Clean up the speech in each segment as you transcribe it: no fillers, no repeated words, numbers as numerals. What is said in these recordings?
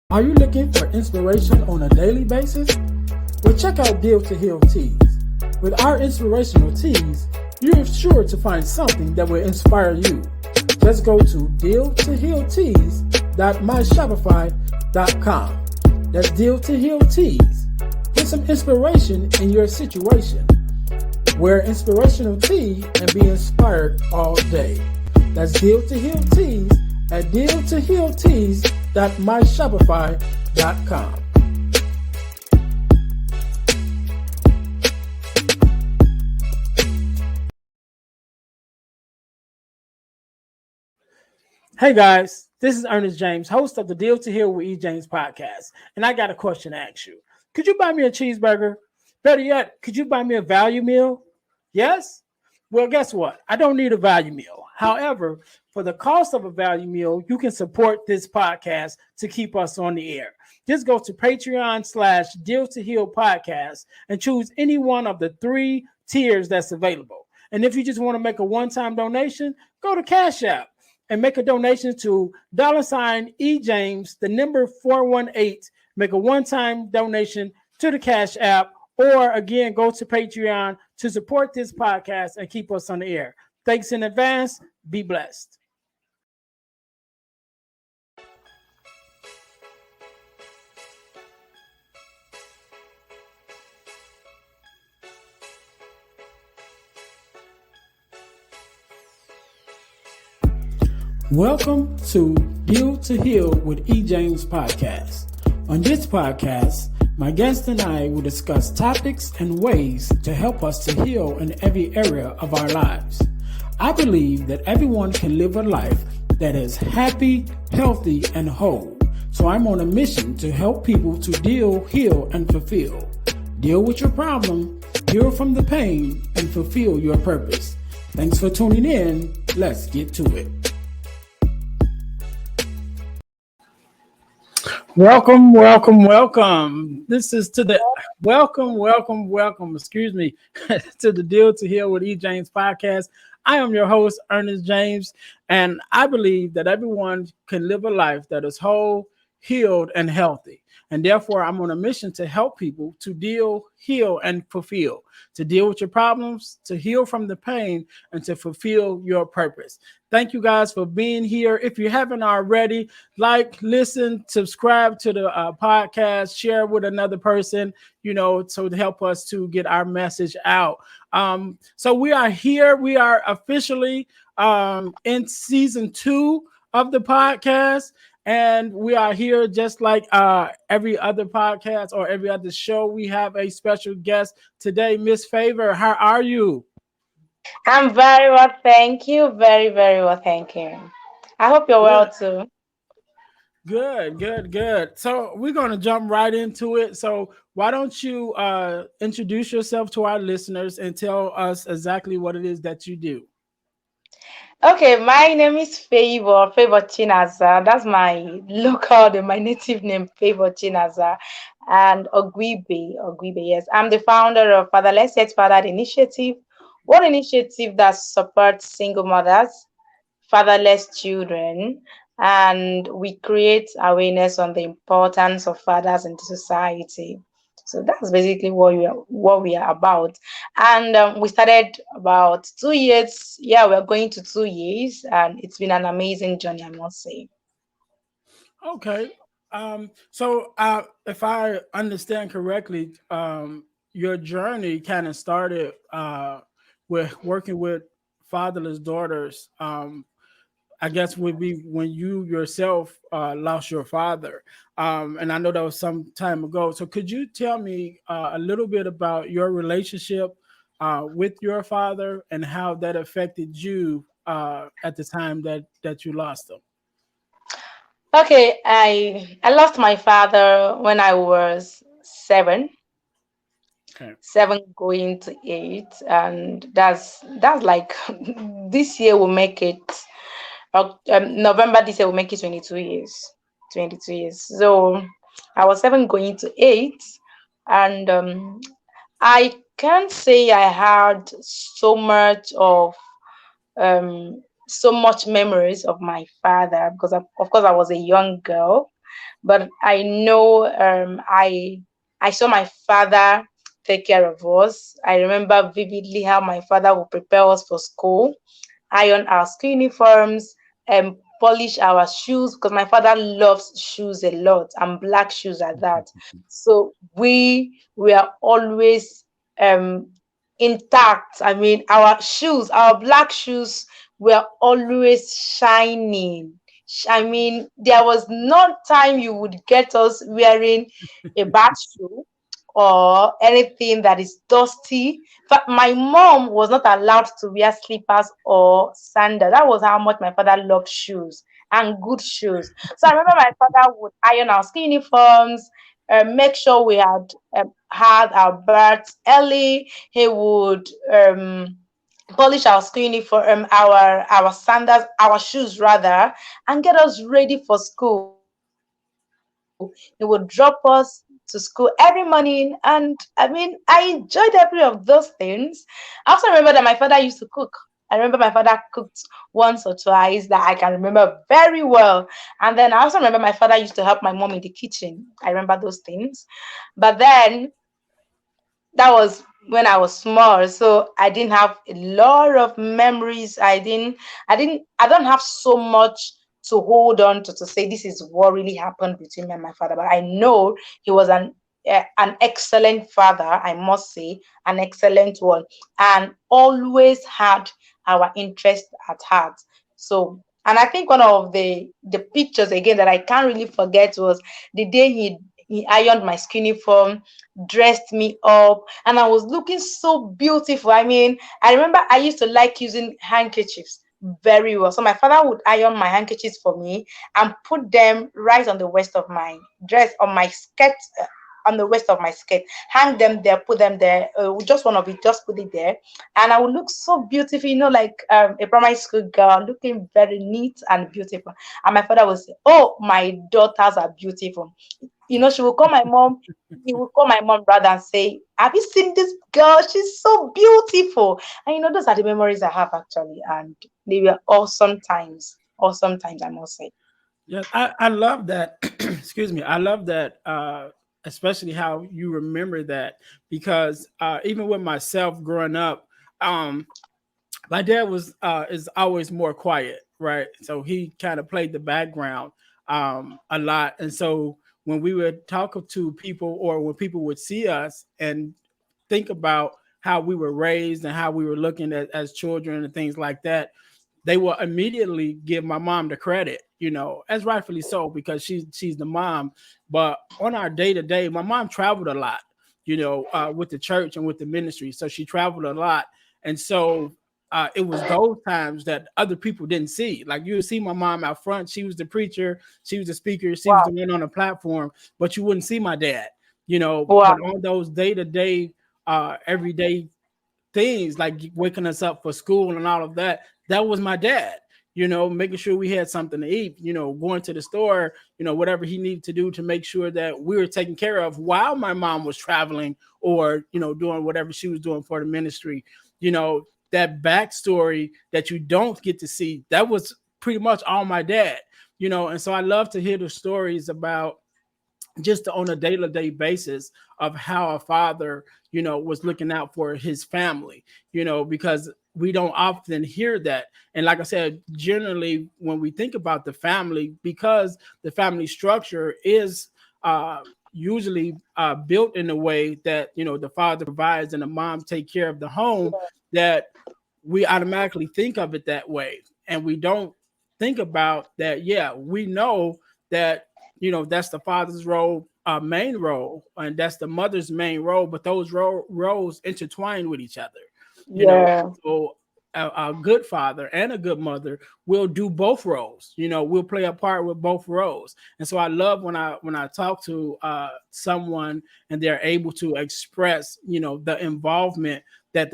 Are you looking for inspiration on a daily basis? Well, check out Deal to Heal Teas. With our inspirational teas, you're sure to find something that will inspire you. Just go to dealtohealteas.myshopify.com. That's Deal to Heal Teas. Get some inspiration in your situation. Wear inspirational tea and be inspired all day. That's Deal to Heal Teas at dealtohealteas.myshopify.com. Hey guys, this is Earnest James, host of the Deal to Heal with E. James podcast, and I got a question to ask you. Could you buy me a cheeseburger? Better yet, could you buy me a value meal? Yes? Well, guess what? I don't need a value meal. However, for the cost of a value meal, you can support this podcast to keep us on the air. Just go to Patreon/Deal to Heal podcast and choose any one of the 3 tiers that's available. And if you just want to make a one-time donation, go to Cash App and make a donation to $EJames, the number 418. Make a one-time donation to the Cash App, or again, go to Patreon to support this podcast and keep us on the air. Thanks in advance. Be blessed. Welcome to Deal to Heal with E. James podcast. On this podcast, my guest and I will discuss topics and ways to help us to heal in every area of our lives. I believe that everyone can live a life that is happy, healthy, and whole. So I'm on a mission to help people to deal, heal, and fulfill. Deal with your problem, heal from the pain, and fulfill your purpose. Thanks for tuning in. Let's get to it. Welcome. This is to the welcome, excuse me, to the Deal to Heal with E. James podcast. I am your host, Earnest James, and I believe that everyone can live a life that is whole, healed, and healthy. And therefore, I'm on a mission to help people to deal, heal, and fulfill, to deal with your problems, to heal from the pain, and to fulfill your purpose. Thank you guys for being here. If you haven't already, like, listen, subscribe to the podcast, share with another person, so to help us to get our message out. So we are here. We are officially in season 2 of the podcast. And we are here just like every other podcast or every other show. We have a special guest today, Miss Favour. How are you? I'm very well, thank you. Very, very well, thank you. I hope you're well too. Good. So we're going to jump right into it. So why don't you introduce yourself to our listeners and tell us exactly what it is that you do? Okay, my name is Favour Chinaza. That's my local, my native name, Favour Chinaza. And Oguibe, yes. I'm the founder of Fatherless Yet Fathered Initiative, one initiative that supports single mothers, fatherless children, and we create awareness on the importance of fathers in the society. So that's basically what we are about. And we started about 2 years. Yeah, we're going to 2 years, and it's been an amazing journey, I must say. Okay. So if I understand correctly, your journey kind of started with working with fatherless daughters. I guess would be when you yourself lost your father. And I know that was some time ago. So could you tell me a little bit about your relationship with your father and how that affected you at the time that you lost him? Okay, I lost my father when I was 7. Okay. 7 going to 8, and that's like this year will make it November this year will make it 22 years. 22 years. So I was 7 going to 8, and I can't say I had so much memories of my father because of course I was a young girl. but I know I saw my father take care of us. I remember vividly how my father would prepare us for school, iron our school uniforms, and polish our shoes because my father loves shoes a lot and black shoes at that. So we were always um intact. I mean, our shoes, our black shoes were always shining. I mean, there was no time you would get us wearing a bad shoe or anything that is dusty. But my mom was not allowed to wear slippers or sandals. That was how much my father loved shoes and good shoes. So I remember my father would iron our school uniforms, make sure we had our baths early. He would polish our school uniform, our sandals, our shoes rather, and get us ready for school. He would drop us to school every morning, and I mean, I enjoyed every of those things. I also remember that my father used to cook. I remember my father cooked once or twice that I can remember very well. And then I also remember my father used to help my mom in the kitchen. I remember those things. But then that was when I was small, so I didn't have a lot of memories. I don't have so much to hold on to say this is what really happened between me and my father. But I know he was an excellent father, I must say, an excellent one, and always had our interest at heart. So, and I think one of the pictures again that I can't really forget was the day he ironed my skinny form, dressed me up, and I was looking so beautiful. I mean, I remember I used to like using handkerchiefs very well. So my father would iron my handkerchiefs for me and put them right on the waist of my dress, on my skirt, on the waist of my skirt. Hang them there, put them there. Just one of it, just put it there, and I would look so beautiful. Like a primary school girl, looking very neat and beautiful. And my father would say, "Oh, my daughters are beautiful." She will call my mom. He will call my mom rather and say, "Have you seen this girl? She's so beautiful." And those are the memories I have actually, and they were awesome times. Awesome times, I must say. Yeah, I love that. Excuse me. I love that, especially how you remember that because even with myself growing up, um, my dad was is always more quiet, right? So he kind of played the background a lot, and so when we would talk to people or when people would see us and think about how we were raised and how we were looking at as children and things like that, they will immediately give my mom the credit, as rightfully so, because she's the mom. But on our day to day, my mom traveled a lot, with the church and with the ministry. So she traveled a lot. And so it was those times that other people didn't see. Like you would see my mom out front. She was the preacher, she was the speaker, she was the Wow. one on the platform, but you wouldn't see my dad, but Wow. on those day to day, everyday things like waking us up for school and all of that, that was my dad, making sure we had something to eat, going to the store, whatever he needed to do to make sure that we were taken care of while my mom was traveling or, doing whatever she was doing for the ministry. That backstory that you don't get to see, that was pretty much all my dad, and so I love to hear the stories about just on a day-to-day basis of how a father, was looking out for his family, because we don't often hear that. And like I said, generally when we think about the family, because the family structure is usually built in a way that, the father provides and the mom take care of the home, that we automatically think of it that way. And we don't think about that. Yeah, we know that, that's the father's role, main role, and that's the mother's main role, but those roles intertwine with each other, Yeah. so a good father and a good mother will do both roles, we'll play a part with both roles. And so I love when I talk to someone and they're able to express, the involvement that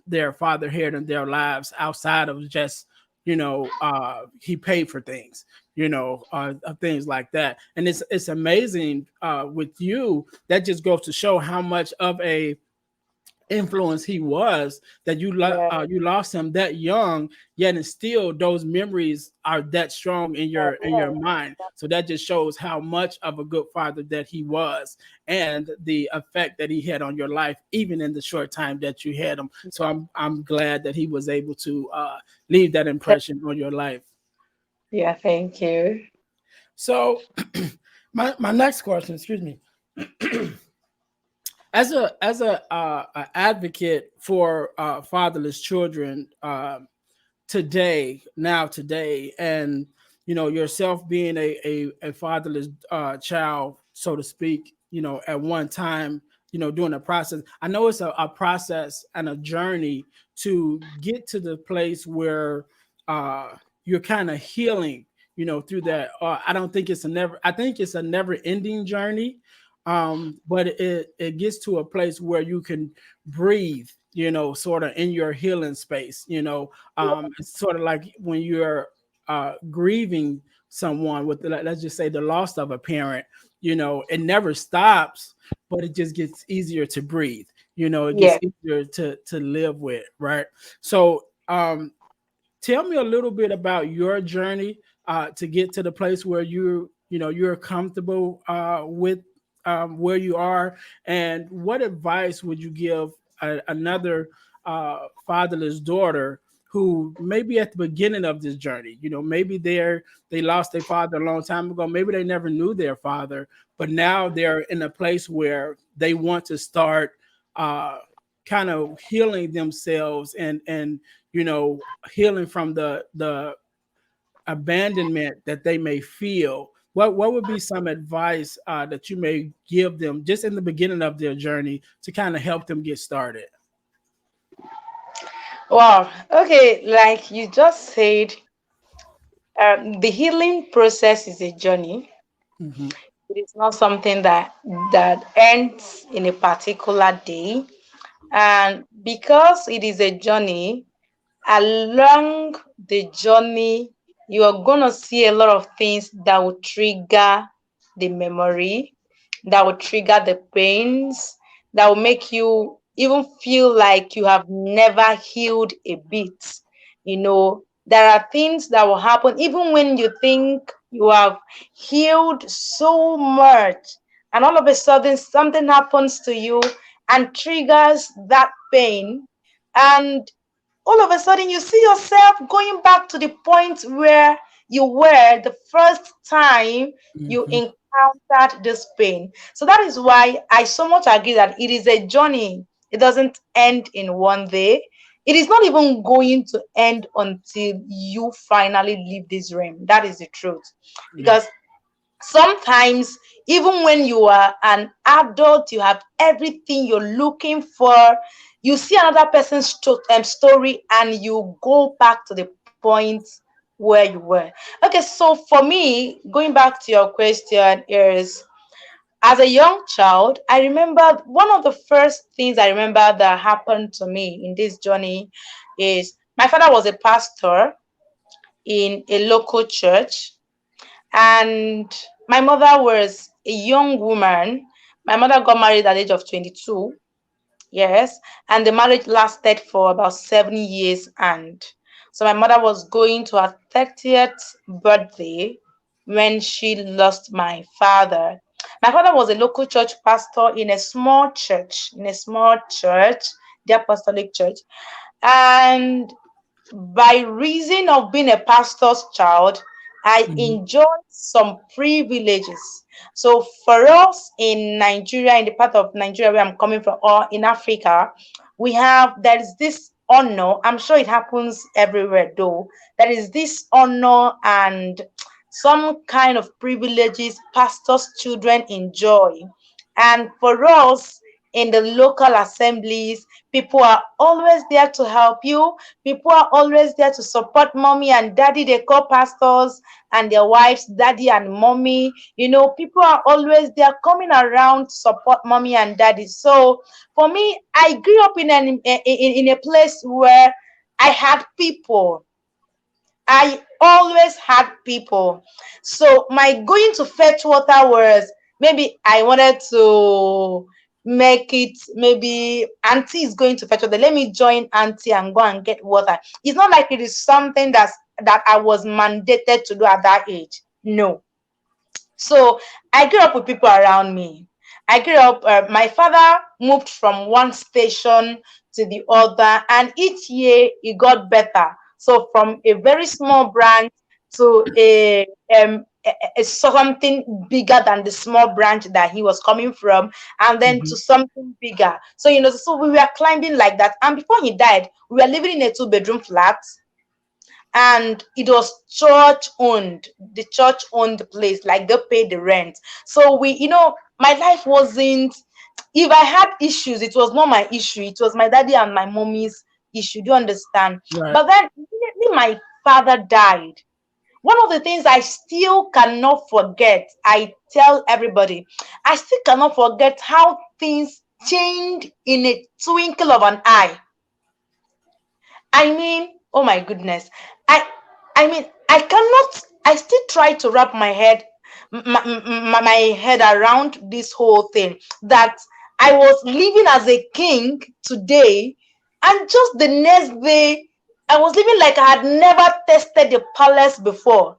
their father had in their lives outside of just, he paid for things, things like that. And it's amazing with you. That just goes to show how much of a influence he was, that Yeah. you lost him that young, yet and still those memories are that strong in your mind. So that just shows how much of a good father that he was, and the effect that he had on your life, even in the short time that you had him. So I'm glad that he was able to leave that impression on your life. Yeah, thank you. So my next question, excuse me, as a advocate for fatherless children, today, and yourself being a fatherless child, so to speak, at one time, doing a process. I know it's a process and a journey to get to the place where you're kind of healing, through that. I don't think it's a never I think it's a never ending journey. But it gets to a place where you can breathe, sort of in your healing space. It's sort of like when you're grieving someone with, let's just say, the loss of a parent. It never stops, but it just gets easier to breathe. It gets Yeah. easier to live with, right? So tell me a little bit about your journey to get to the place where you're comfortable with where you are, and what advice would you give another fatherless daughter who maybe at the beginning of this journey, maybe they lost their father a long time ago, maybe they never knew their father, but now they're in a place where they want to start uh, kind of healing themselves, and healing from the abandonment that they may feel. What would be some advice that you may give them just in the beginning of their journey to kind of help them get started? Wow. Okay, like you just said, the healing process is a journey. Hmm. It is not something that ends in a particular day. And because it is a journey, along the journey, you are going to see a lot of things that will trigger the memory, that will trigger the pains, that will make you even feel like you have never healed a bit. There are things that will happen even when you think you have healed so much, and all of a sudden something happens to you and triggers that pain. And all of a sudden you see yourself going back to the point where you were the first time you Hmm. encountered this pain. So that is why I so much agree that it is a journey. It doesn't end in one day. It is not even going to end until you finally leave this realm. That is the truth. Yeah. Because sometimes, even when you are an adult, you have everything you're looking for, you see another person's story and you go back to the point where you were. Okay, so for me, going back to your question is, as a young child, I remember one of the first things I remember that happened to me in this journey is my father was a pastor in a local church, and my mother was a young woman. My mother got married at the age of 22. Yes. And the marriage lasted for about 7 years. And so my mother was going to her 30th birthday when she lost my father. My father was a local church pastor in a small church, the apostolic church. And by reason of being a pastor's child, I Hmm. enjoyed some privileges. So for us in Nigeria, in the part of Nigeria where I'm coming from, or in Africa, there is this honor. I'm sure it happens everywhere though. There is this honor and some kind of privileges pastors' children enjoy. And for us in the local assemblies, people are always there to help you. People are always there to support mommy and daddy. They call pastors and their wives daddy and mommy. People are always there coming around to support mommy and daddy. So for me, I grew up in a place where I had people. I always had people. So my going to fetch water was, maybe I wanted to make it, maybe auntie is going to fetch water, let me join auntie and go and get water. It's not like it is something that I was mandated to do at that age. No. So I grew up with people around me. I grew up, my father moved from one station to the other, and each year it got better. So from a very small branch to something bigger than the small branch that he was coming from, and then to Mhm. something bigger. So, so we were climbing like that. And before he died, we were living in a two-bedroom flat, and it was church owned. The church owned the place, like they paid the rent. So my life wasn't, if I had issues, it was not my issue, it was my daddy and my mommy's issue. Do you understand? Right. But then immediately my father died. One of the things I still cannot forget, I tell everybody, I still cannot forget how things changed in a twinkle of an eye. I mean, oh my goodness. I I mean, I cannot, I still try to wrap my head around this whole thing, that I was living as a king today, and just the next day I was living like I had never tasted the palace before.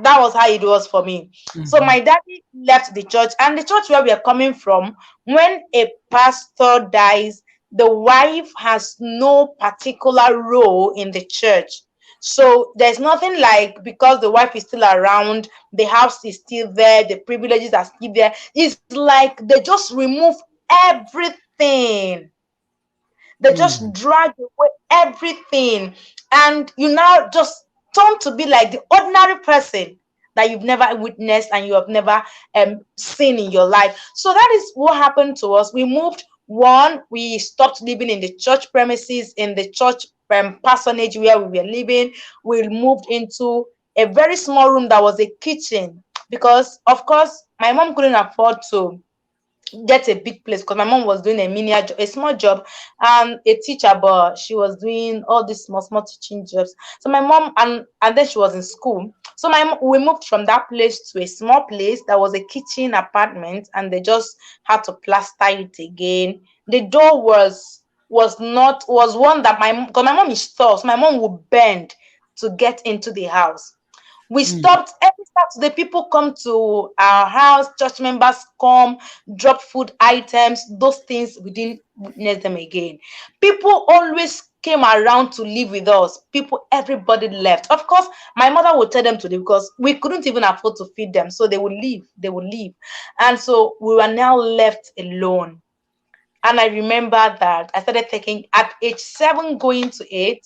That was how it was for me. So Mhm. my daddy left the church, and the church where we are coming from, when a pastor dies, the wife has no particular role in the church. So there's nothing like, because the wife is still around, the house is still there, the privileges are still there. It's like they just remove everything. They just Mm. drag away everything, and you now just turn to be like the ordinary person that you've never witnessed and you have never seen in your life. So that is what happened to us. We moved. One, we stopped living in the church premises, in the church parsonage where we were living. We moved into a very small room that was a kitchen, because, of course, my mom couldn't afford to get a big place, because my mom was doing a small job, a teacher, but she was doing all these small teaching jobs. So my mom, and then she was in school. So we moved from that place to a small place that was a kitchen apartment, and they just had to plaster it again. The door was one that because my mom is tall, so my mom would bend to get into the house. We Mm. stopped every Saturday. People come to our house, church members come, drop food items, those things, we didn't witness them again. People always came around to live with us. Everybody left. Of course, my mother would tell them to leave, because we couldn't even afford to feed them. So they would leave. They would leave. And so we were now left alone. And I remember that I started taking, at age 7 going to 8,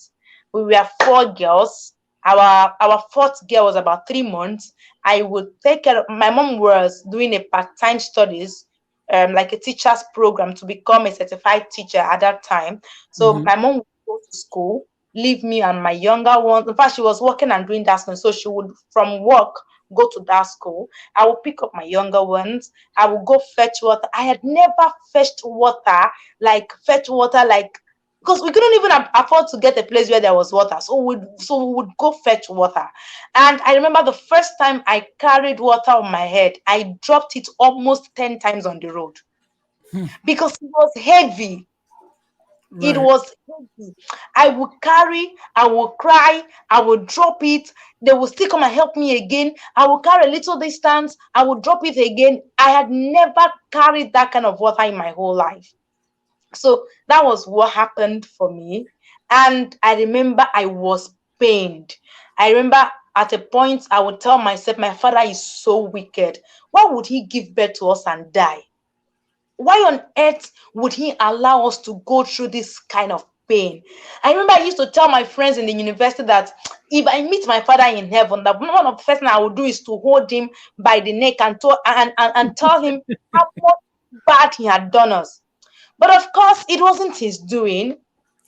we were 4 girls. Our fourth girl was about 3 months. I would take care of, my mom was doing a part-time studies, like a teacher's program to become a certified teacher at that time. So Mhm. my mom would go to school, leave me and my younger ones. In fact, she was working and doing that school. So she would, from work, go to that school. I would pick up my younger ones. I would go fetch water. I had never fetched water like, because we couldn't even afford to get a place where there was water. So we would go fetch water. And I remember the first time I carried water on my head, I dropped it almost 10 times on the road, because it was heavy. It Right. was heavy. I would carry, I would cry, I would drop it. They would still come and help me again. I would carry a little distance, I would drop it again. I had never carried that kind of water in my whole life. So that was what happened for me. And I remember I was pained. I remember at a point I would tell myself, my father is so wicked. Why would he give birth to us and die? Why on earth would he allow us to go through this kind of pain? I remember I used to tell my friends in the university that if I meet my father in heaven, that one of the first thing I would do is to hold him by the neck and tell him how much bad he had done us. But of course, it wasn't his doing.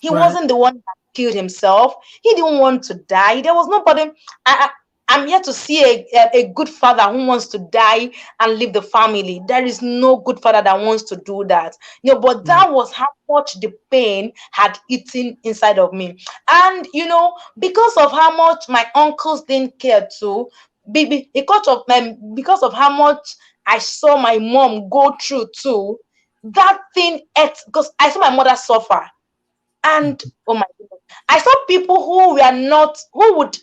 He Right. wasn't the one that killed himself. He didn't want to die. There was nobody. I, I'm here to see a good father who wants to die and leave the family. There is no good father that wants to do that. But Right. that was how much the pain had eaten inside of me. And because of how much my uncles didn't care to, because of how much I saw my mom go through too, That thing ate, because I saw my mother suffer. And oh my goodness, I saw people who were not, who would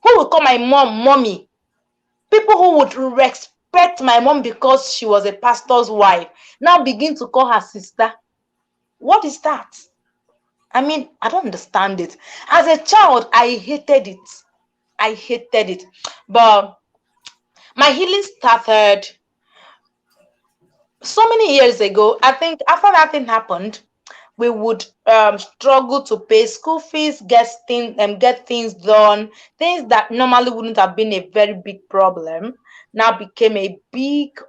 call my mom mommy. People who would respect my mom because she was a pastor's wife now begin to call her sister. What is that? I mean, I don't understand it. As a child, I hated it. I hated it. But my healing started so many years ago. I think after that thing happened, we would struggle to pay school fees, get things done. Things that normally wouldn't have been a very big problem now became a big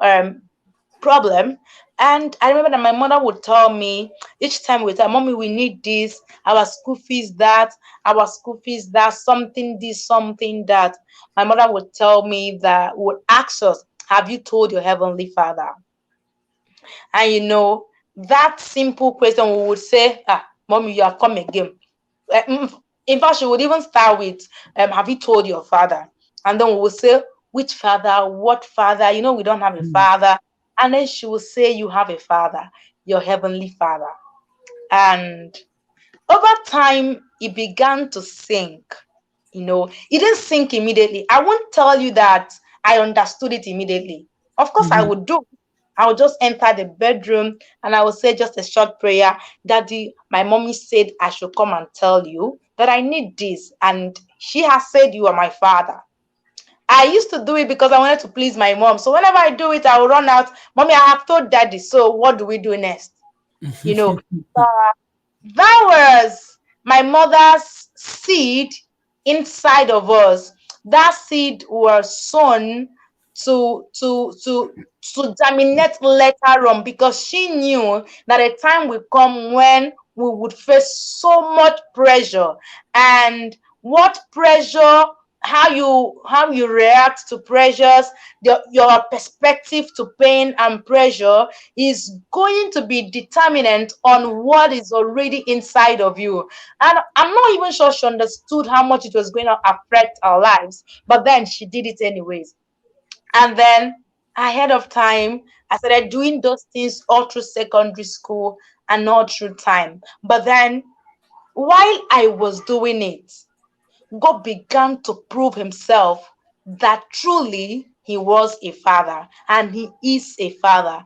problem. And I remember that my mother would tell me each time we tell mommy we need this, our school fees that, our school fees that, something this, something that. My mother would tell me that, would ask us, have you told your heavenly father? And that simple question, we would say, mommy, you have come again. In fact, she would even start with, have you told your father? And then we would say, which father? What father? We don't have a father. And then she will say, you have a father, your heavenly father. And over time, it began to sink. It didn't sink immediately. I won't tell you that I understood it immediately. Of course, I Mhm. would do. I would just enter the bedroom and I would say just a short prayer. Daddy, my mommy said I should come and tell you that I need this. And she has said you are my father. I used to do it because I wanted to please my mom. So whenever I do it, I will run out. Mommy, I have told daddy. So what do we do next? You know, that was my mother's seed inside of us. That seed was sown to germinate later on, because she knew that a time will come when we would face so much pressure. And what pressure, how you react to pressures, your perspective to pain and pressure is going to be determinant on what is already inside of you. And I'm not even sure she understood how much it was going to affect our lives, but then she did it anyways. And then ahead of time, I started doing those things all through secondary school and all through time. But then while I was doing it, God began to prove himself that truly he was a father and he is a father.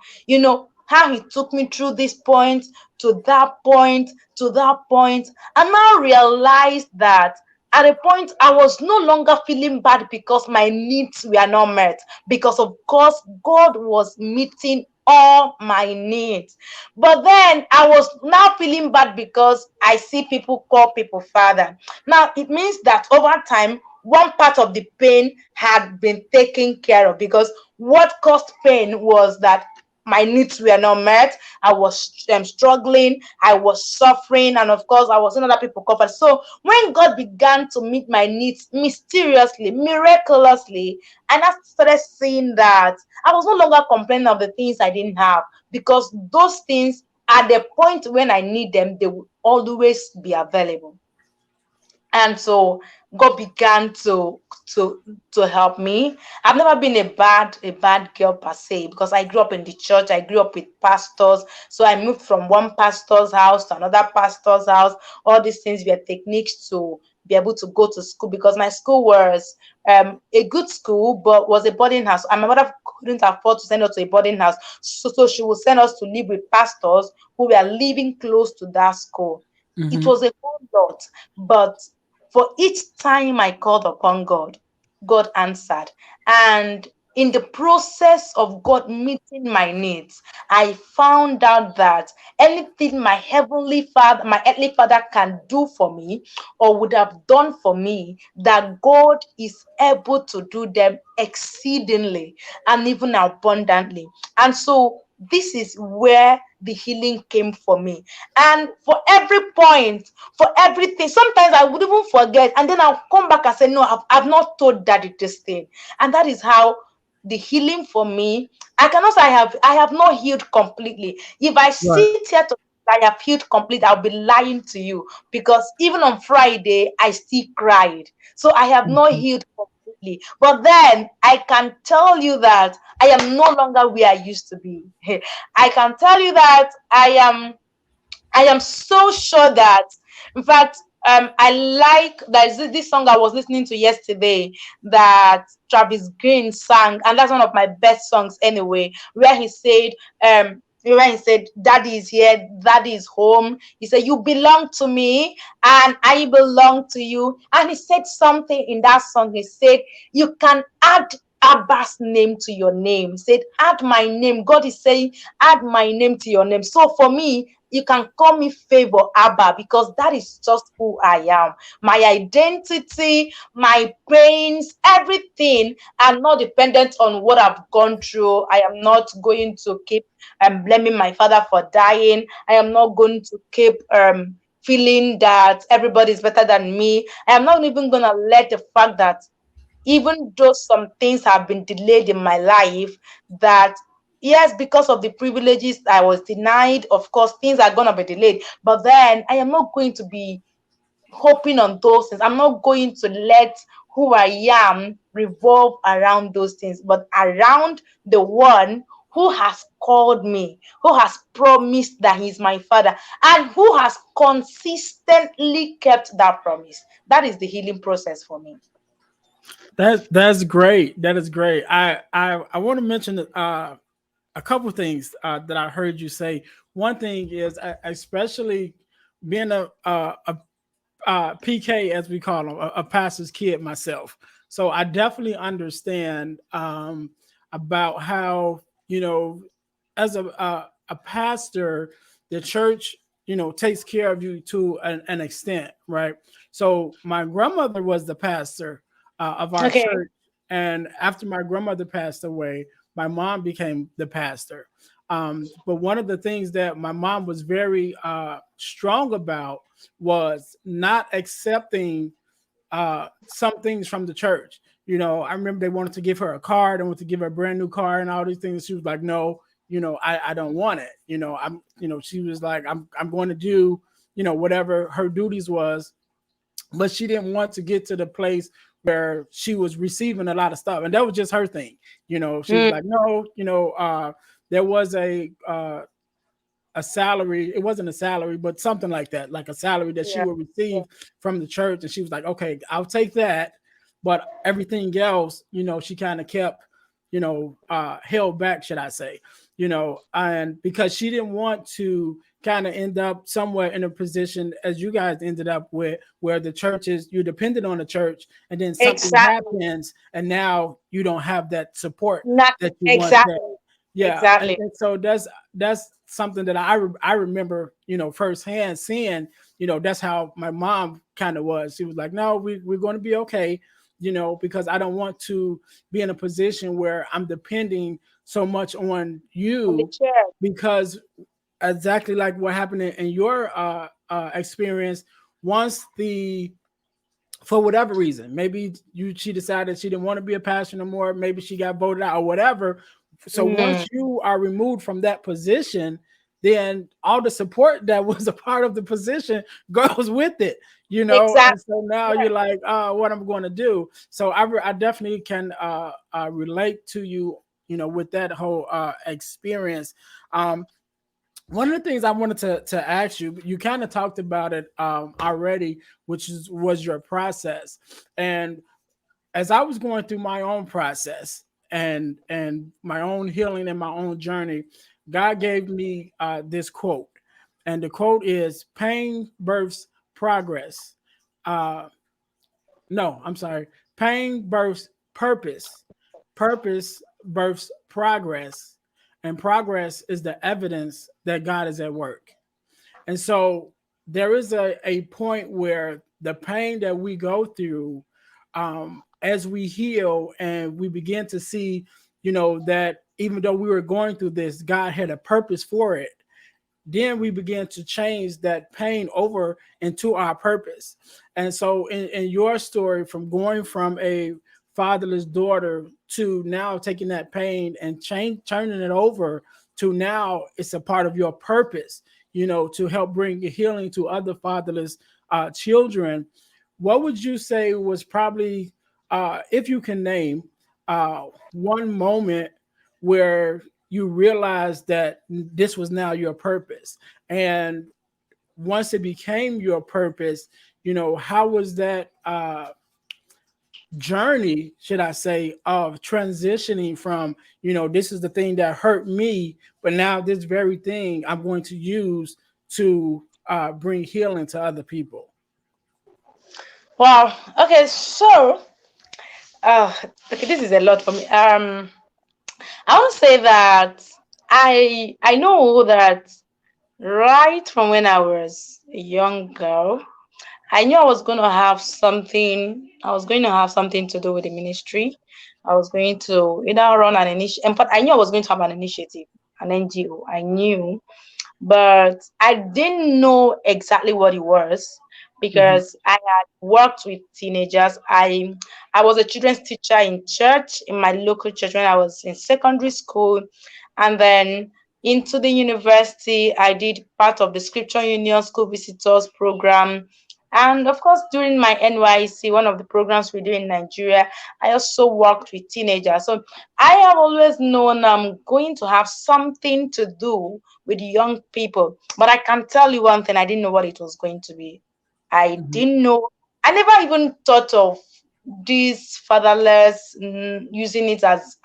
How he took me through this point to that point to that point, and now realized that at a point I was no longer feeling bad because my needs were not met, because of course God was meeting all my needs. But then I was now feeling bad because I see people call people father. Now, it means that over time, one part of the pain had been taken care of, because what caused pain was that my needs were not met. I was struggling, I was suffering, and of course, I was seeing other people covered. So, when God began to meet my needs mysteriously, miraculously, and I started seeing that I was no longer complaining of the things I didn't have, because those things, at the point when I need them, they will always be available. And so God began to to help me. I've never been a bad girl per se, because I grew up in the church. I grew up with pastors. So I moved from one pastor's house to another pastor's house. All these things were techniques to be able to go to school, because my school was a good school but was a boarding house, and my mother couldn't afford to send us to a boarding house. So she would send us to live with pastors who were living close to that school. It Mhm. was a whole lot, but for each time I called upon God, God answered. And in the process of God meeting my needs, I found out that anything my heavenly father, my earthly father can do for me or would have done for me, that God is able to do them exceedingly and even abundantly. And so this is where the healing came for me. And for every point, for everything, sometimes I would even forget, and then I'll come back and say, no, I've not told daddy this thing. And that is how the healing for me, I cannot say I have not healed completely. If I Right. sit here to I have healed complete, I'll be lying to you, because even on Friday I still cried. So I have not Mhm. healed completely. But then I can tell you that I am no longer where I used to be. I can tell you that I am so sure that, in fact, I like that this song I was listening to yesterday that Travis Green sang, and that's one of my best songs anyway, where he said, Daddy is here, Daddy is home. He said, You belong to me, and I belong to you. And he said something in that song. He said, You can add Abba's name to your name. He said, Add my name. God is saying, Add my name to your name. So for me, you can call me Favour Abba, because that is just who I am. My identity, my pains, everything are not dependent on what I've gone through. I am not going to keep blaming my father for dying. I am not going to keep feeling that everybody is better than me. I am not even going to let the fact that even though some things have been delayed in my life, that yes, because of the privileges I was denied, of course things are going to be delayed, but then I am not going to be hoping on those things. I'm not going to let who I am revolve around those things, but around the one who has called me, who has promised that he's my father, and who has consistently kept that promise. That is the healing process for me. That's great. That is great. I want to mention a couple of things that I heard you say. One thing is, especially being a PK, as we call them, a pastor's kid myself. So I definitely understand about how, as a pastor, the church, takes care of you to an extent, right? So my grandmother was the pastor of our Okay. church, and after my grandmother passed away, my mom became the pastor. But one of the things that my mom was very strong about was not accepting some things from the church. I remember they wanted to give her a card and wanted to give her a brand new car and all these things. She was like, no, I don't want it. She was like, I'm going to do, whatever her duties was, but she didn't want to get to the place where she was receiving a lot of stuff. And that was just her thing. She was Mm, like, no, there was a salary. It wasn't a salary, but something like that, like a salary that she yeah. would receive from the church. And she was like, okay, I'll take that. But everything else, she kind of kept, held back, should I say, and because she didn't want to kind of end up somewhere in a position as you guys ended up with, where the church is, you're dependent on the church, and then something Exactly. happens and now you don't have that support Not that you once had. exactly. Yeah, Exactly. and so that's something that I remember, firsthand seeing. That's how my mom kind of was. She was like, "No, we're going to be okay," because I don't want to be in a position where I'm depending so much on On the you, chair. because exactly like what happened in your experience, once the for whatever reason, maybe she decided she didn't want to be a pastor no more, maybe she got voted out or whatever. So Mm, once you are removed from that position, then all the support that was a part of the position goes with it, and exactly. so now Yeah. you're like, what I'm going to do. So I definitely can relate to you, with that whole experience. um One of the things I wanted to ask you, you kind of talked about it already, which was your process. And as I was going through my own process and my own healing and my own journey, God gave me this quote, and the quote is, "Pain births progress." Uh, no, I'm sorry. Pain births purpose. Purpose births progress, and progress is the evidence that God is at work. And so there is a point where the pain that we go through, as we heal and we begin to see, that even though we were going through this, God had a purpose for it. Then we begin to change that pain over into our purpose. And so in your story, from going from a fatherless daughter to now taking that pain and turning it over to now it's a part of your purpose, to help bring healing to other fatherless children. What would you say was probably, if you can name one moment where you realized that this was now your purpose? And once it became your purpose, how was that journey, should I say, of transitioning from, this is the thing that hurt me, but now this very thing I'm going to use to bring healing to other people? Wow. Okay. So, uh, okay, this is a lot for me. I would say that I know that right from when I was a young girl, I knew I was going to have something to do with the ministry. I was going to either run an initiative. In fact, I knew I was going to have an initiative, an NGO. I knew, but I didn't know exactly what it was Hmm. because I had worked with teenagers. I was a children's teacher in church, in my local church when I was in secondary school, and then into the university. I did part of the Scripture Union School Visitors Program. And of course, during my NYC, one of the programs we do in Nigeria, I also worked with teenagers. So I have always known I'm going to have something to do with young people. But I can tell you one thing, I didn't know what it was going to be. I Hmm. didn't know, I never even thought of this fatherless, using it as,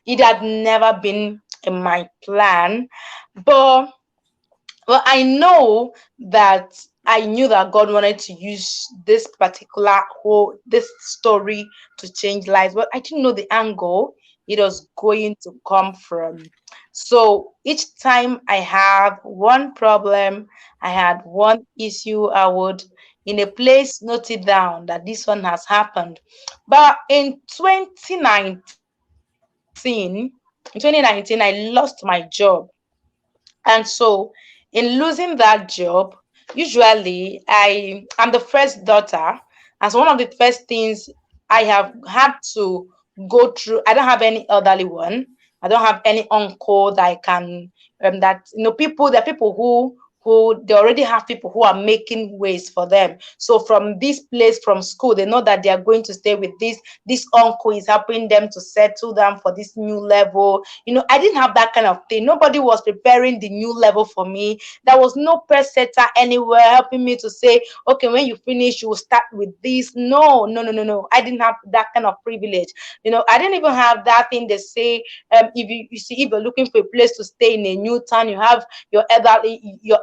it had never been in my plan. But well, I know that I knew that God wanted to use this story to change lives, but I didn't know the angle it was going to come from. So each time I have one problem, I had one issue, I would in a place note it down that this one has happened. But in 2019, I lost my job. And so, in losing that job, usually I'm the first daughter. And so, one of the first things I have had to go through, I don't have any elderly one. I don't have any uncle that I can, that, there are people who they already have people who are making ways for them. So from this place, from school, they know that they are going to stay with this uncle is helping them to settle down for this new level. I didn't have that kind of thing. Nobody was preparing the new level for me. There was no press setter anywhere helping me to say, okay, when you finish, you will start with this. No, no, no, no, no. I didn't have that kind of privilege. I didn't even have that thing they say. If you're looking for a place to stay in a new town, you have your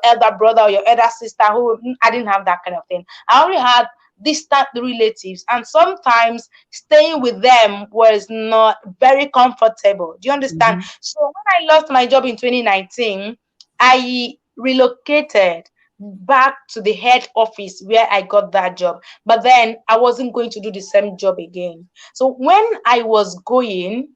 elder brother or your elder sister who, I didn't have that kind of thing. I only had distant relatives, and sometimes staying with them was not very comfortable. Do you understand? Hmm. So when I lost my job in 2019, I relocated back to the head office where I got that job. But then I wasn't going to do the same job again. So when I was going,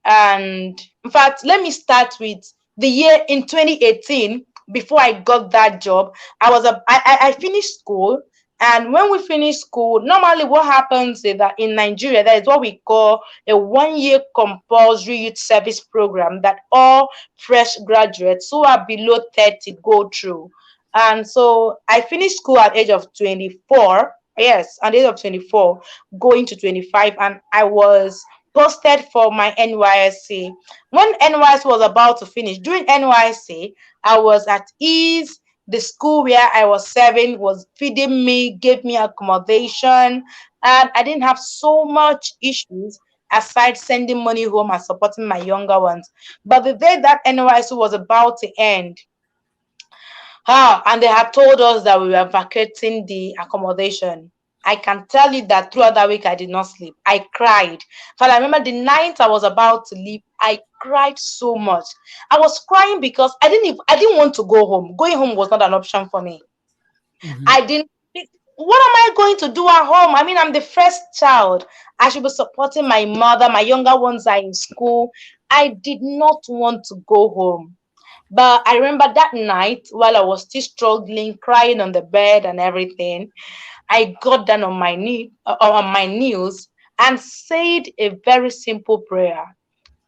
and in fact, let me start with the year in 2018. Before I got that job, I finished school. And when we finish school, normally what happens is that in Nigeria, that is what we call a 1 year compulsory youth service program that all fresh graduates who are below 30 go through. And so I finished school at age of 24. Yes, at the age of 24, going to 25, and I was posted for my NYSC. When NYSC was about to finish, during NYSC, I was at ease. The school where I was serving was feeding me, gave me accommodation, and I didn't have so much issues aside sending money home and supporting my younger ones. But the day that NYSC was about to end, and they had told us that we were vacating the accommodation. I can tell you that throughout that week I did not sleep. I cried. But I remember the night I was about to leave, I cried so much. I was crying because I didn't want to go home. Going home was not an option for me. Hmm. I didn't What am I going to do at home? I mean, I'm the first child. I should be supporting my mother. My younger ones are in school. I did not want to go home. But I remember that night while I was still struggling, crying on the bed and everything, I got down on my knees and said a very simple prayer.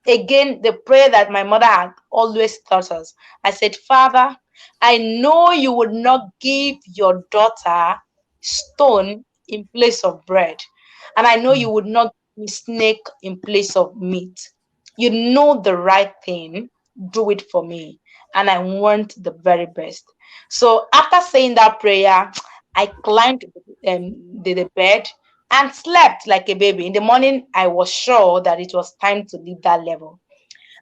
Again, the prayer that my mother had always taught us. I said, Father, I know you would not give your daughter stone in place of bread. And I know you would not give me snake in place of meat. you know the right thing, do it for me. And I want the very best. So after saying that prayer, I climbed the bed and slept like a baby. In the morning, I was sure that it was time to leave that level.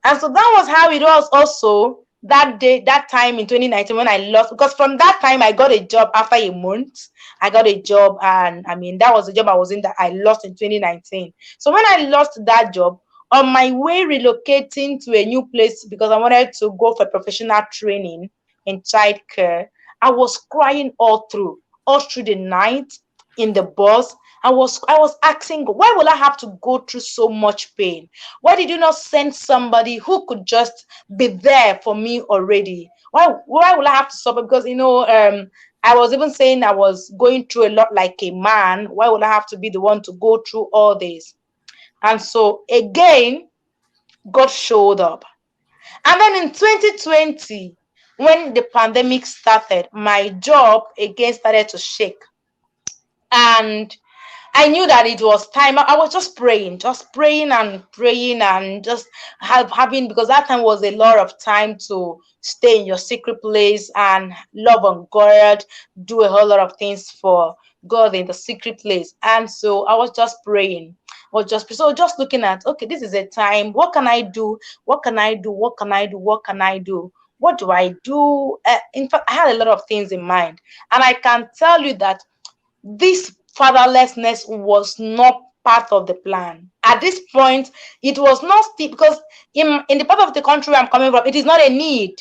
And so that was how it was also that day, that time in 2019 when I lost, because from that time I got a job after a month. I got a job, and I mean, that was the job I was in that I lost in 2019. So when I lost that job, on my way relocating to a new place because I wanted to go for professional training in childcare, I was crying all through the night in the bus. I was asking God, why will I have to go through so much pain? Why did you not send somebody who could just be there for me already? Why will I have to suffer? Because I was even saying I was going through a lot like a man. Why would I have to be the one to go through all this? And so again, God showed up. And then in 2020, when the pandemic started, my job again started to shake. And I knew that it was time. I was just praying and praying and just having, because that time was a lot of time to stay in your secret place and love on God, do a whole lot of things for God in the secret place. And so I was just praying. Just looking at, okay, this is a time. What can I do? What can I do? What can I do? What can I do? What do I do? In fact, I had a lot of things in mind, and I can tell you that this fatherlessness was not part of the plan. At this point, it was not still, because in the part of the country I'm coming from, it is not a need.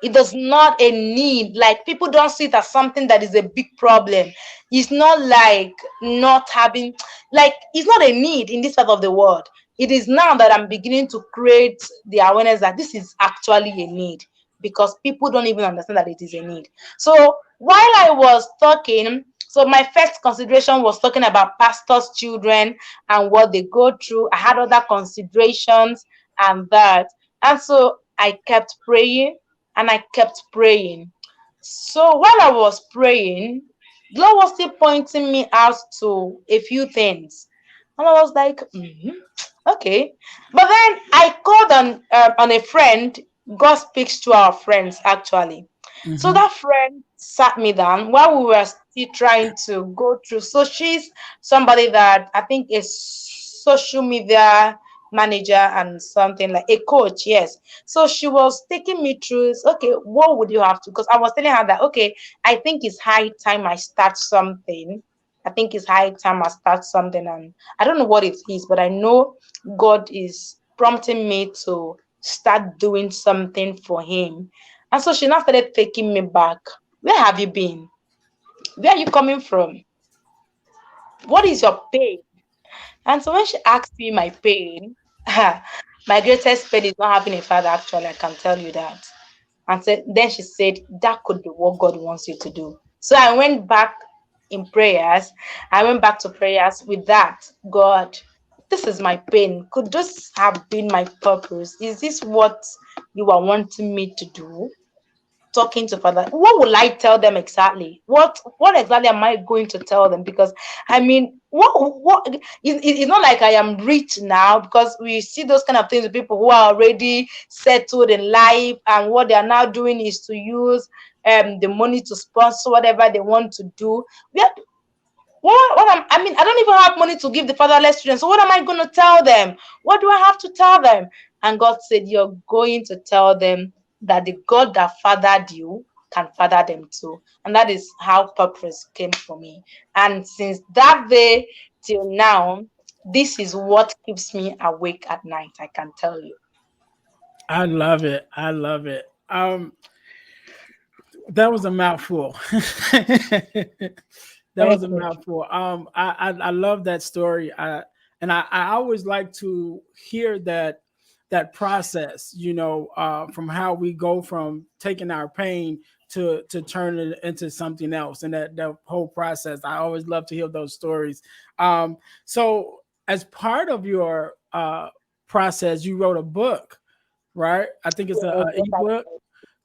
It is not a need. Like, people don't see it as something that is a big problem. It's not like not having, like, it's not a need in this part of the world. It is now that I'm beginning to create the awareness that this is actually a need, because people don't even understand that it is a need. So while I was talking, so my first consideration was talking about pastors' children and what they go through. I had other considerations and that. And so I kept praying and I kept praying. So while I was praying, the Lord was still pointing me out to a few things. And I was like, okay. But then I called on a friend. God speaks to our friends, actually. So Mm-hmm. that friend sat me down while we were still trying to go through. So she's somebody that I think is social media manager and something, like a coach, yes. So she was taking me through, okay, what would you have to? Because I was telling her that, okay, I think it's high time I start something. I think it's high time I start something, and I don't know what it is, but I know God is prompting me to start doing something for Him. And so she now started taking me back. Where have you been? Where are you coming from? What is your pain? And so when she asked me my pain, my greatest pain is not having a father, actually, I can tell you that. And then she said, that could be what God wants you to do. So I went back in prayers. I went back to prayers with that. God, this is my pain. Could this have been my purpose? Is this what you are wanting me to do? Talking to father, what will I tell them exactly? What exactly am I going to tell them? Because I mean, it's not like I am rich now, because we see those kind of things with people who are already settled in life, and what they are now doing is to use the money to sponsor whatever they want to do. We are, I mean, I don't even have money to give the fatherless children. So what am I going to tell them? What do I have to tell them? And God said, you're going to tell them that the God that fathered you can father them too. And that is how purpose came for me. And since that day till now, this is what keeps me awake at night, I can tell you. I love it. I love it. That was a mouthful. That was Thank a you. mouthful. I love that story. I always like to hear that process. From how we go from taking our pain to turn it into something else, and that whole process. I always love to hear those stories. So as part of your process, you wrote a book, right? I think it's a ebook.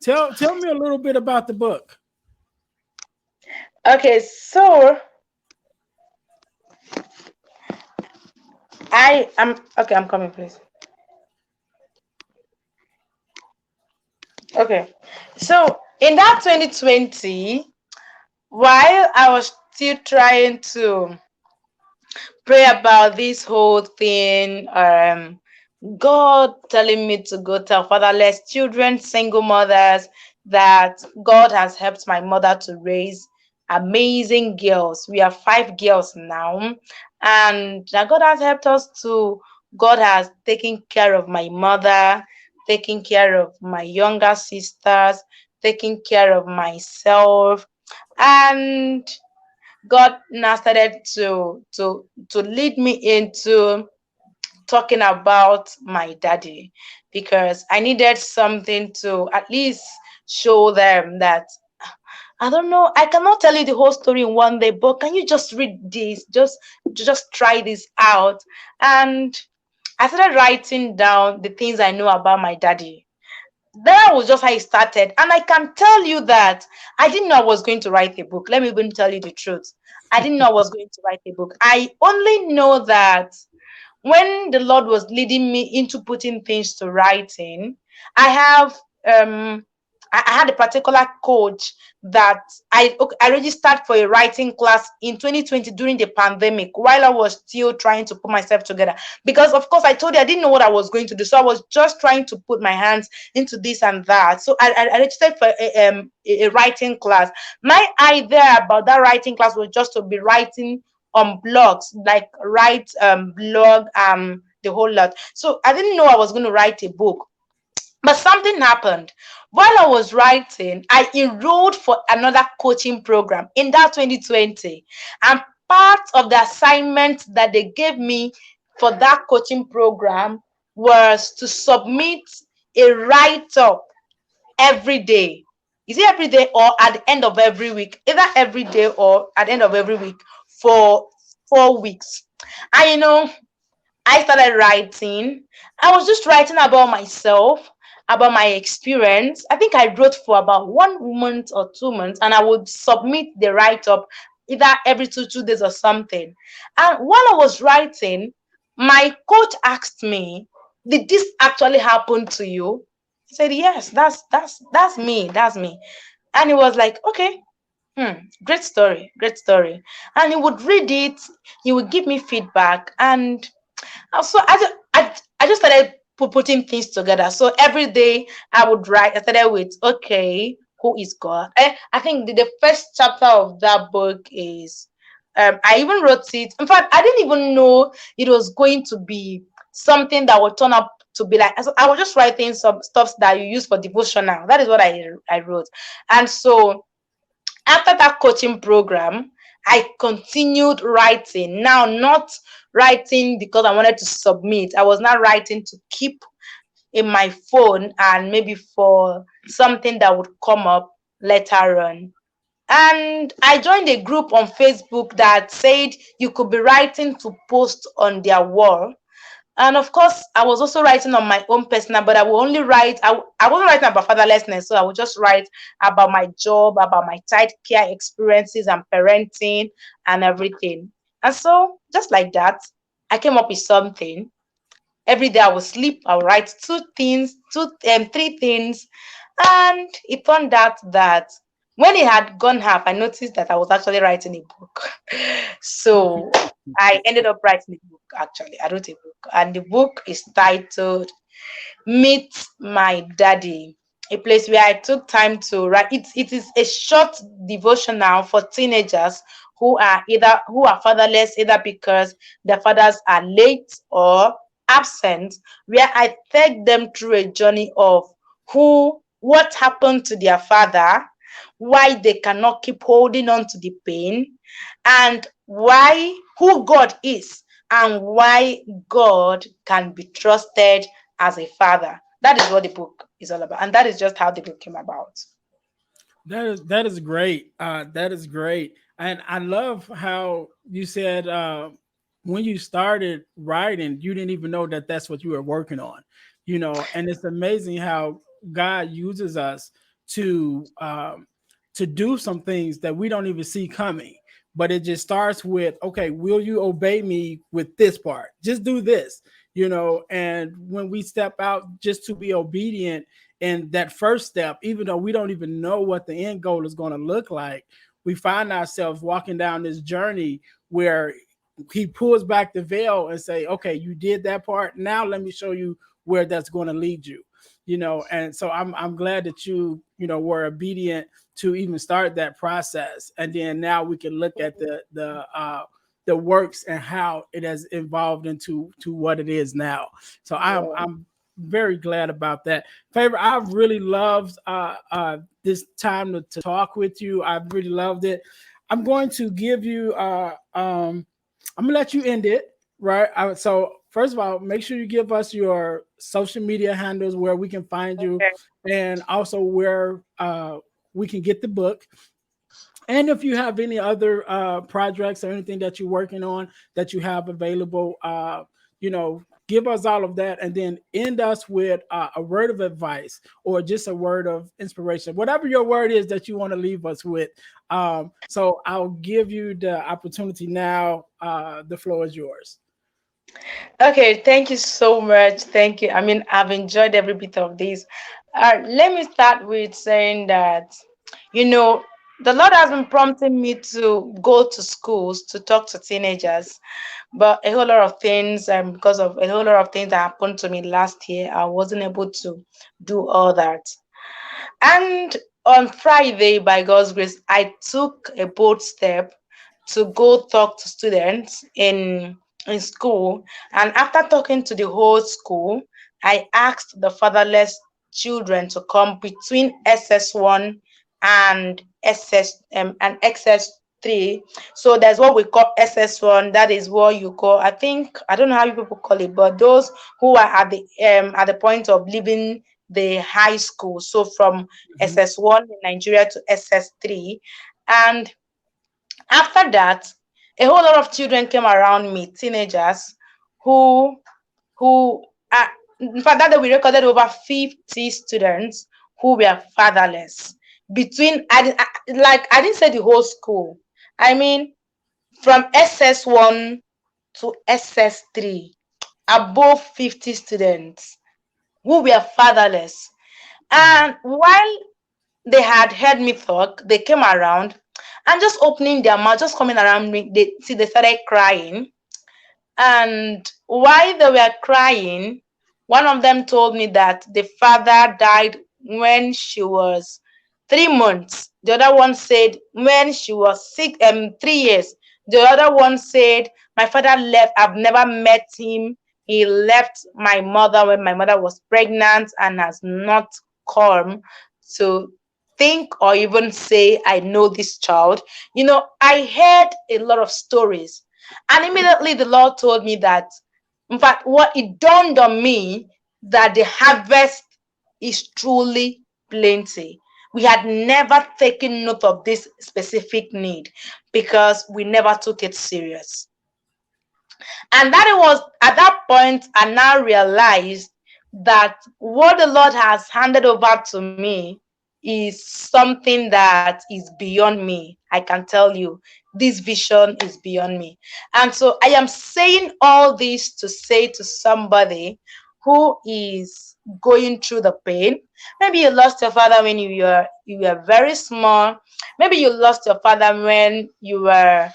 Tell me a little bit about the book. Okay, so I am okay. I'm coming, please. Okay. So in that 2020, while I was still trying to pray about this whole thing, God telling me to go tell fatherless children, single mothers, that God has helped my mother to raise amazing girls. We are 5 girls now, and that God has helped us to. God has taken care of my mother, taking care of my younger sisters, taking care of myself, and God now started to lead me into talking about my daddy, because I needed something to at least show them that I don't know, I cannot tell you the whole story in one day, but can you just read this? Just try this out. And I started writing down the things I know about my daddy. That was just how it started. And I can tell you that I didn't know I was going to write a book. Let me even tell you the truth. I didn't know I was going to write a book. I only know that when the Lord was leading me into putting things to writing, I have I had a particular coach that I registered for a writing class in 2020 during the pandemic, while I was still trying to put myself together. Because of course I told you I didn't know what I was going to do, so I was just trying to put my hands into this and that. So I registered for a writing class. My idea about that writing class was just to be writing on blogs, like write blog the whole lot. So I didn't know I was going to write a book. But something happened. While I was writing, I enrolled for another coaching program in that 2020. And part of the assignment that they gave me for that coaching program was to submit a write-up every day. Is it every day or at the end of every week? Either every day or at the end of every week for 4 weeks. And I started writing. I was just writing about myself, about my experience. I think I wrote for about 1 month or 2 months, and I would submit the write up either every two days or something. And while I was writing, my coach asked me, "Did this actually happen to you?" I said, "Yes, that's me. That's me." And he was like, "Okay, great story, great story." And he would read it, he would give me feedback, and so I just started putting things together. So every day I would write. I started with, okay, who is God? I think the first chapter of that book is, I even wrote it. In fact, I didn't even know it was going to be something that would turn up to be like. So I was just writing some stuff that you use for devotional. That is what I wrote. And so after that coaching program, I continued writing. Now, not writing because I wanted to submit. I was not writing to keep in my phone and maybe for something that would come up later on. And I joined a group on Facebook that said you could be writing to post on their wall. And of course, I was also writing on my own personal, but I will only write, I wasn't writing about fatherlessness, so I would just write about my job, about my child care experiences and parenting and everything. And so, just like that, I came up with something. Every day I would sleep, I would write three things. And it turned out that when it had gone half, I noticed that I was actually writing a book. So I ended up writing a book, actually. I wrote a book, and the book is titled Meet My Daddy, a place where I took time to write. It is a short devotional for teenagers who are fatherless, either because their fathers are late or absent, where I take them through a journey of what happened to their father, why they cannot keep holding on to the pain, and who God is, and why God can be trusted as a father. That is what the book is all about, and that is just how the book came about. That is great. That is great, and I love how you said when you started writing, you didn't even know that that's what you were working on. And it's amazing how God uses us to to do some things that we don't even see coming. But it just starts with, okay, will you obey me with this part? Just do this. And when we step out just to be obedient, And that first step, even though we don't even know what the end goal is going to look like, we find ourselves walking down this journey where he pulls back the veil and say, okay, you did that part. Now let me show you where that's going to lead you. And so I'm glad that were obedient to even start that process. And then now we can look at the works and how it has evolved into what it is now. So I'm very glad about that. Favour, I've really loved this time to talk with you. I've really loved it. I'm going to give you I'm gonna let you end it, right? So first of all, make sure you give us your social media handles where we can find you, Okay. and also where we can get the book. And if you have any other projects or anything that you're working on that you have available, give us all of that, and then end us with a word of advice or just a word of inspiration, whatever your word is that you want to leave us with. So I'll give you the opportunity now. The floor is yours. Okay, thank you so much. Thank you. I mean, I've enjoyed every bit of this. Let me start with saying that, you know, the Lord has been prompting me to go to schools to talk to teenagers, but a whole lot of things, because of a whole lot of things that happened to me last year, I wasn't able to do all that. And on Friday, by God's grace, I took a bold step to go talk to students in school. And after talking to the whole school, I asked the fatherless children to come between SS1 and XS3. So there's what we call SS1. That is what you call, I think, I don't know how you people call it, but those who are at the point of leaving the high school. So from Mhm. SS1 in Nigeria to SS3. And after that, a whole lot of children came around me, teenagers, who who are, in fact, that day we recorded over 50 students who were fatherless. Between I didn't say the whole school. I mean, from SS1 to SS3, above 50 students who were fatherless. And while they had heard me talk, they came around and just opening their mouth, just coming around me. They started crying. And while they were crying, one of them told me that the father died when she was 3 months. The other one said when she was 3 years. The other one said, my father left. I've never met him. He left my mother when my mother was pregnant and has not come to think or even say, I know this child. I heard a lot of stories, and immediately the Lord told me that, in fact, what it dawned on me that the harvest is truly plenty. We had never taken note of this specific need because we never took it serious. And that it was at that point I now realized that what the Lord has handed over to me is something that is beyond me. I can tell you, this vision is beyond me. And so I am saying all this to say to somebody who is going through the pain. Maybe you lost your father when you were very small. Maybe you lost your father when you were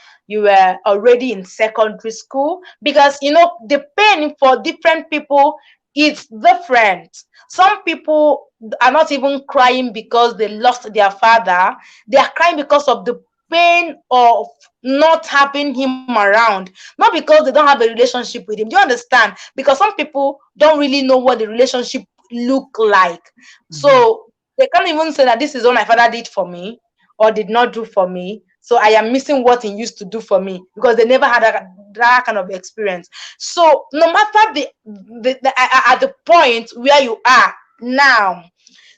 already in secondary school, because the pain for different people is different. Some people are not even crying because they lost their father. They are crying because of the pain of not having him around, not because they don't have a relationship with him. Do you understand? Because some people don't really know what the relationship look like. Mhm. So they can't even say that this is what my father did for me or did not do for me, so I am missing what he used to do for me, because they never had that kind of experience. So no matter at the point where you are now,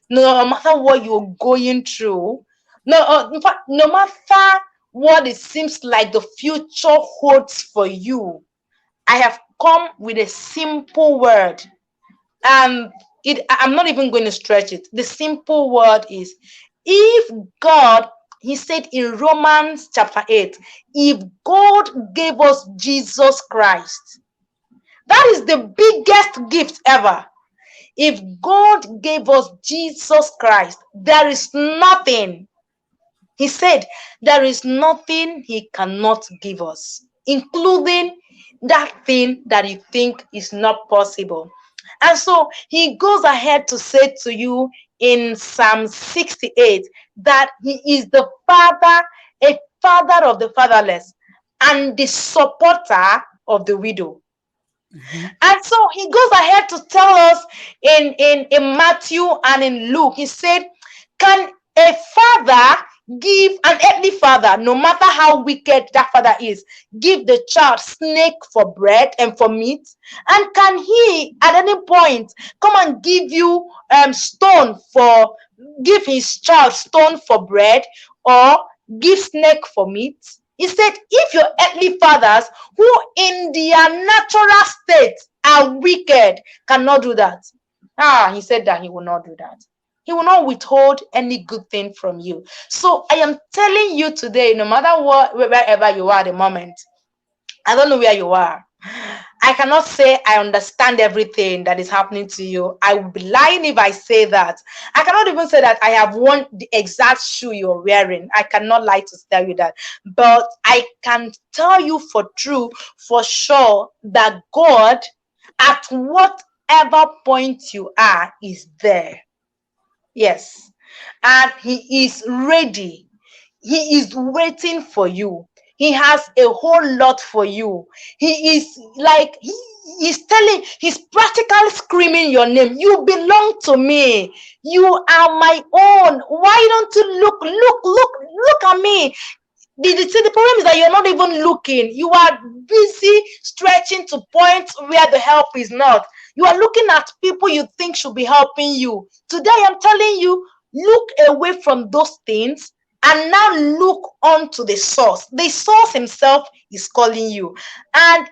no matter what you're going through, no, in fact, no matter what it seems like the future holds for you, I have come with a simple word. And I'm not even going to stretch it. The simple word is, if God, he said in Romans chapter 8, if God gave us Jesus Christ, that is the biggest gift ever. If God gave us Jesus Christ, there is nothing. He said, there is nothing he cannot give us, including that thing that you think is not possible. And so he goes ahead to say to you in Psalm 68 that he is the father, a father of the fatherless, and the supporter of the widow. Mhm. And so he goes ahead to tell us in Matthew and in Luke, he said, can a father give an earthly father, no matter how wicked that father is, give the child snake for bread and for meat? And can he at any point come and give you stone for give his child stone for bread, or give snake for meat? He said, if your earthly fathers, who in their natural state are wicked, cannot do that. He said that he will not do that. He will not withhold any good thing from you. So I am telling you today, no matter what, wherever you are at the moment, I don't know where you are. I cannot say I understand everything that is happening to you. I would be lying if I say that. I cannot even say that I have worn the exact shoe you're wearing. I cannot lie to tell you that. But I can tell you for true, for sure, that God, at whatever point you are, is there. Yes. And he is ready. He is waiting for you. He has a whole lot for you. He is like, he's telling, he's practically screaming your name. You belong to me. You are my own. Why don't you look at me? The problem is that you're not even looking. You are busy stretching to points where the help is not. You are looking at people you think should be helping you. Today, I'm telling you, look away from those things and now look onto the source. The source himself is calling you. And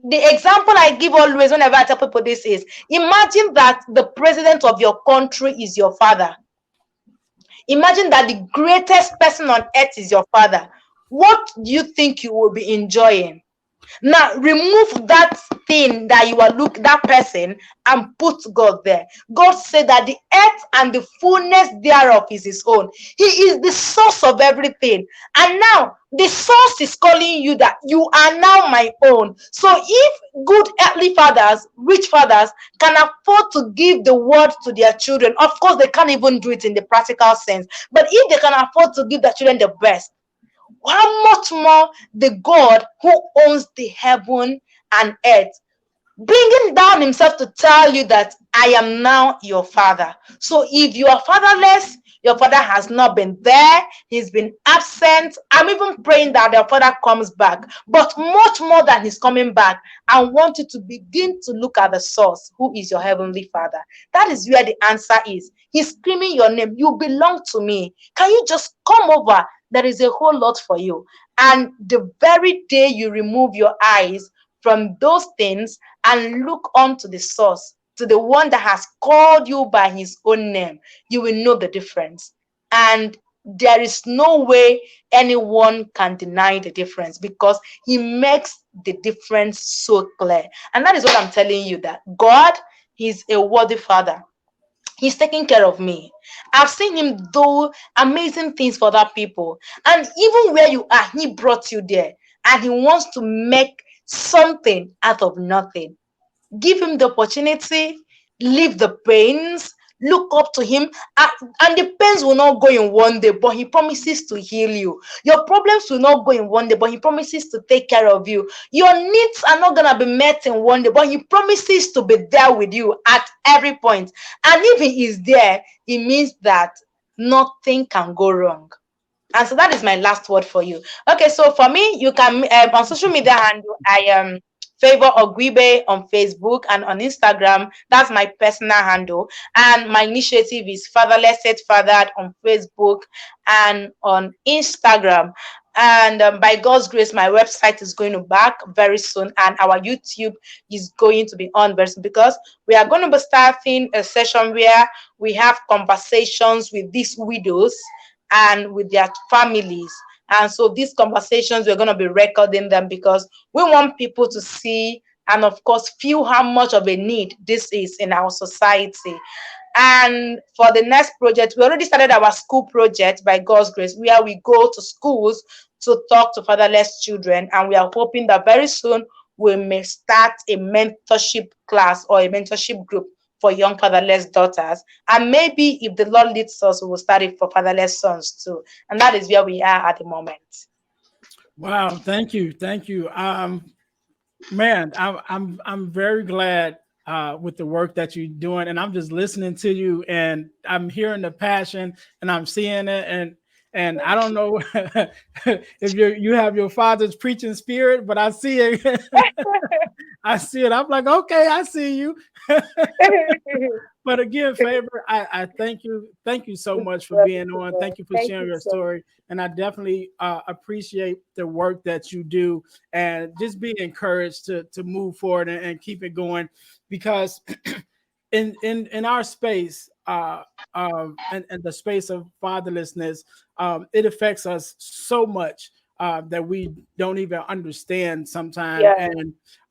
the example I give always whenever I tell people this is, imagine that the president of your country is your father. Imagine that the greatest person on earth is your father. What do you think you will be enjoying? Now remove that thing that you are that person, and put God there. God said that the earth and the fullness thereof is his own. He is the source of everything. And now the source is calling you that you are now my own. So if good earthly fathers, rich fathers, can afford to give the word to their children, of course they can't even do it in the practical sense, but if they can afford to give their children the best, how much more the God who owns the heaven and earth, bringing down himself to tell you that I am now your father. So if you are fatherless, your father has not been there, he's been absent. I'm even praying that your father comes back, but much more than he's coming back, I want you to begin to look at the source, who is your heavenly father. That is where the answer is. He's screaming your name. You belong to me. Can you just come over? There is a whole lot for you. And the very day you remove your eyes from those things and look onto the source, to the one that has called you by his own name, you will know the difference. And there is no way anyone can deny the difference, because he makes the difference so clear. And that is what I'm telling you, that God is a worthy father. He's taking care of me. I've seen him do amazing things for other people. And even where you are, he brought you there. And he wants to make something out of nothing. Give him the opportunity, leave the pains, look up to him, and the pains will not go in one day, but he promises to heal you. Your problems will not go in one day, but he promises to take care of you. Your needs are not going to be met in one day, but he promises to be there with you at every point. And if he is there, it means that nothing can go wrong. And so that is my last word for you. Okay, so for me, you can on social media handle, I am Favour Oguibe on Facebook, and on Instagram, that's my personal handle. And my initiative is Fatherless Yet Fathered on Facebook and on Instagram. And by God's grace, my website is going to back very soon, and our YouTube is going to be on very soon, because we are going to be starting a session where we have conversations with these widows and with their families. And so these conversations, we're going to be recording them, because we want people to see and of course feel how much of a need this is in our society. And for the next project, we already started our school project by God's grace, where we go to schools to talk to fatherless children. And we are hoping that very soon we may start a mentorship class or a mentorship group for young fatherless daughters. And maybe if the Lord leads us, we will start it for fatherless sons too. And that is where we are at the moment. Wow, thank you. Man, I'm very glad with the work that you're doing, and I'm just listening to you, and I'm hearing the passion, and I'm seeing it, and I don't know if you have your father's preaching spirit, but I see it. I see it. I'm like, okay, I see you. But again, Favour, I thank you. Thank you so much for being on. Thank you for sharing your story. And I definitely appreciate the work that you do, and just be encouraged to move forward and keep it going, because in our space, and the space of fatherlessness, it affects us so much that we don't even understand sometimes. Yeah.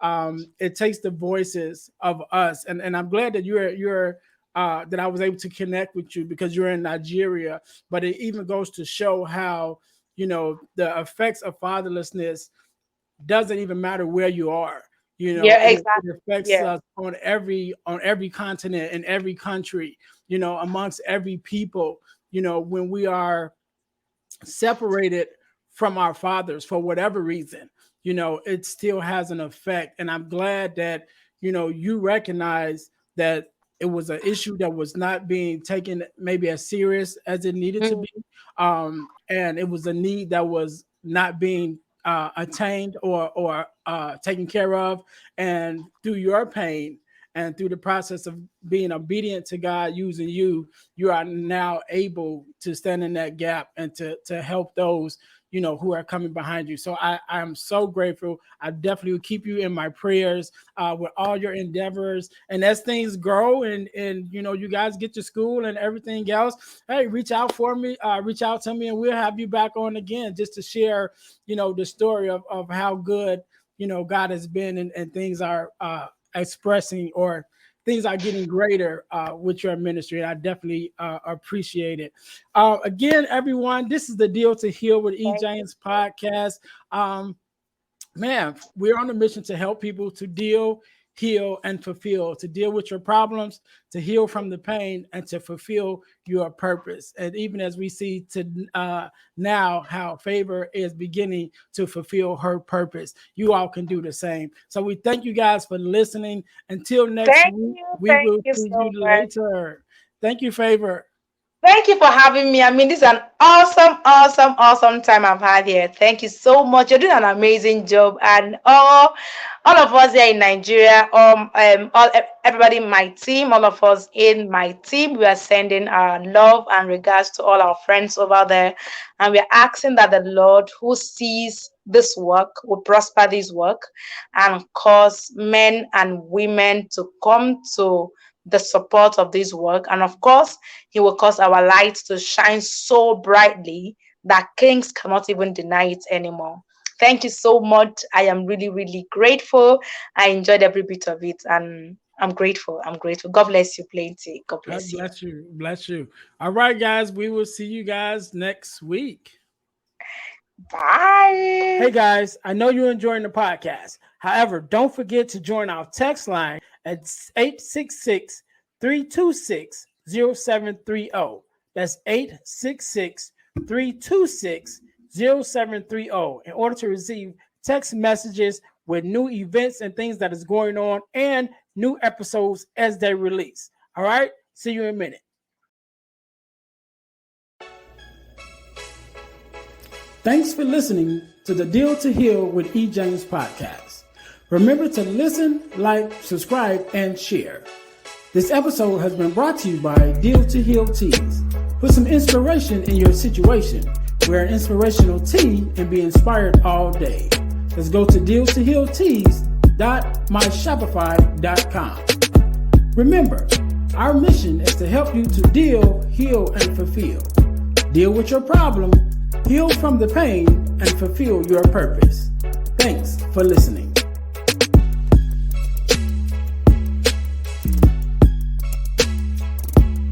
And it takes the voices of us. And I'm glad that you're that I was able to connect with you, because you're in Nigeria. But it even goes to show how, the effects of fatherlessness doesn't even matter where you are. Yeah, exactly. It affects us on every continent, in every country, amongst every people, when we are separated from our fathers for whatever reason, it still has an effect. And I'm glad that, you recognize that it was an issue that was not being taken maybe as serious as it needed to be. And it was a need that was not being attained or taken care of. And through your pain and through the process of being obedient to God using you, you are now able to stand in that gap and to help those, who are coming behind you. So I'm so grateful. I definitely will keep you in my prayers with all your endeavors. And as things grow and you guys get to school and everything else, hey, reach out to me, and we'll have you back on again just to share, the story of how good, God has been, and things are expressing, or things are getting greater with your ministry. I definitely appreciate it. Again, everyone, this is the Deal to Heal with E. James podcast. Man, we're on a mission to help people to deal, heal, and fulfill, to deal with your problems, to heal from the pain, and to fulfill your purpose. And even as we see now how Favour is beginning to fulfill her purpose, you all can do the same. So we thank you guys for listening. Until next week, we will see you later. Thank you, Favour. Thank you for having me. I mean, this is an awesome time I've had here. Thank you so much. You're doing an amazing job. And all of us here in Nigeria, everybody in my team, all of us in my team, we are sending our love and regards to all our friends over there. And we are asking that the Lord, who sees this work, will prosper this work and cause men and women to come to the support of this work. And of course, he will cause our lights to shine so brightly that kings cannot even deny it anymore. Thank you so much. I am really, really grateful. I enjoyed every bit of it, and I'm grateful. God bless you plenty. God bless you. Bless you. All right, guys. We will see you guys next week. Bye. Hey, guys. I know you're enjoying the podcast. However, don't forget to join our text line at 866-326-0730. That's 866-326-0730 in order to receive text messages with new events and things that is going on and new episodes as they release. All right? See you in a minute. Thanks for listening to the Deal to Heal with E. James podcast. Remember to listen, like, subscribe, and share. This episode has been brought to you by Deal to Heal Teas. Put some inspiration in your situation. Wear an inspirational tea and be inspired all day. Let's go to dealtohealteas.myshopify.com. Remember, our mission is to help you to deal, heal, and fulfill. Deal with your problem, heal from the pain, and fulfill your purpose. Thanks for listening.